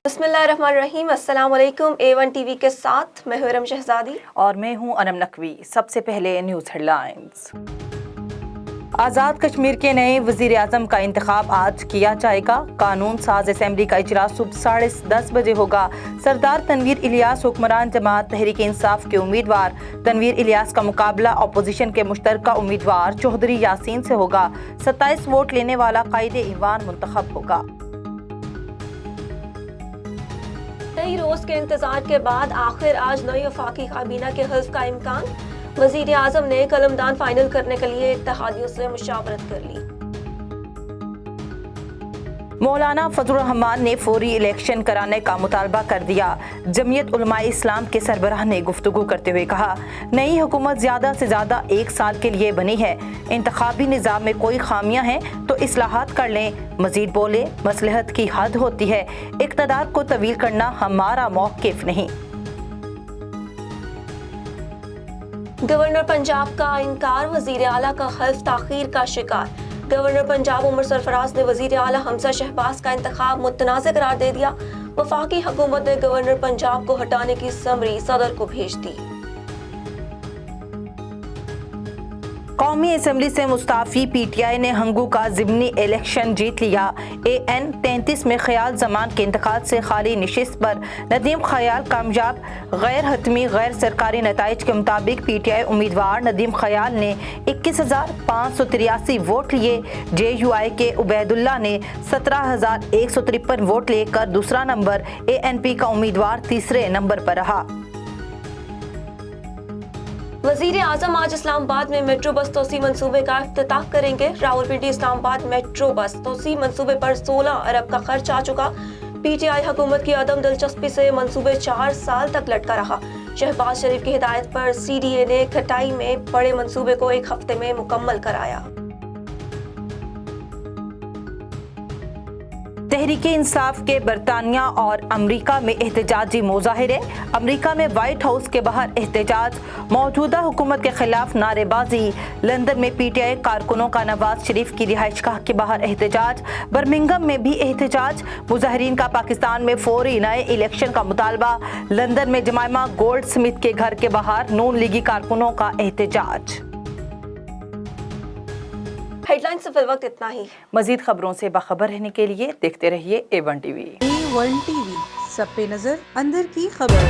बिस्मिल्लाहिर्रहमानिर्रहीम। अस्सलाम वालेकुम। A1 टीवी के साथ मैं हूं इरम शहजादी और मैं हूं अनम नकवी। सबसे पहले न्यूज़ हेडलाइंस। आज़ाद कश्मीर के नए वज़ीर आज़म का इंतखाब आज किया जाएगा। कानून साज असम्बली का इजलास सुबह 10:30 बजे होगा। सरदार तनवीर इलियास हुक्मरान जमात तहरीक इंसाफ के उम्मीदवार। तनवीर इलियास का मुकाबला अपोजिशन के मुश्तरका उम्मीदवार चौधरी यासीन से होगा। 27 वोट लेने वाला कायदे ईवान मुंतखब होगा। कई रोज के इंतजार के बाद आखिर आज नई वफाकी काबीना के हल्फ का इम्कान। वजीर आजम ने कलमदान फाइनल करने के लिए इत्तेहादियों से मुशावरत कर ली। मौलाना फजलुर रहमान ने फौरी इलेक्शन कराने का मुतालबा कर दिया। जमीयत उलमाए इस्लाम के सरबराह ने गुफ्तगू करते हुए कहा, नई हुकूमत ज़्यादा से ज़्यादा 1 साल के लिए बनी है। इंतखाबी निज़ाम में कोई खामियां हैं तो इस्लाहात कर लें। मजीद बोले, मसलहत की हद होती है, इक़्तिदार को तवील करना हमारा मौक़िफ़ नहीं। गवर्नर पंजाब का इनकार, वजीर आला का हल्फ ताखीर का शिकार। गवर्नर पंजाब उमर सरफराज ने वजीर आला हमजा शहबाज का इंतखाब मुतनाज़ करार दे दिया। वफाकी हुकूमत ने गवर्नर पंजाब को हटाने की समरी सदर को भेज दी। कौमी असम्बली से मुस्ताफ़ी PTI ने हंगू का ज़िमनी इलेक्शन जीत लिया। AN 33 में ख़याल ज़मान के इंतखाब से खाली नशिस्त पर नदीम ख़याल कामयाब। गैर हतमी गैर सरकारी नताइज के मुताबिक PTI उम्मीदवार नदीम ख़याल ने 21,583 वोट लिए। JUI के उबैदुल्ला ने 17,153 वोट लेकर दूसरा नंबर। ANP का उम्मीदवार तीसरे नंबर पर रहा। वजीर आजम आज इस्लामाबाद में मेट्रो बस तोसी मंसूबे का इफ्तिताह करेंगे। रावलपिंडी इस्लामाबाद मेट्रो बस तोसी मंसूबे पर 16 अरब का खर्च आ चुका। PTI हुकूमत की अदम दिलचस्पी से मंसूबे 4 साल तक लटका रहा। शहबाज शरीफ की हिदायत पर CDA ने खटाई में बड़े मंसूबे को 1 हफ्ते में मुकम्मल कराया। तहरीक इंसाफ के बरतानिया और अमरीका में एहतजाजी मुजाहिरे। अमरीका में वाइट हाउस के बाहर एहतजाज, मौजूदा हुकूमत के खिलाफ नारेबाजी। लंदन में PTI कारकुनों का नवाज शरीफ की रिहाइशगाह के बाहर एहतजाज। बर्मिंघम में भी एहतजाज। मुजाहिरीन का पाकिस्तान में फौरी नए इलेक्शन का मुतालबा। लंदन में जमाइमा गोल्ड स्मिथ के घर के बाहर नून लीगी कारकुनों का एहतजाज। हेडलाइन से फिलवक्त इतना ही। मजीद खबरों से बाखबर रहने के लिए देखते रहिए A1 TV। A1 TV, सब पे नजर, अंदर की खबर।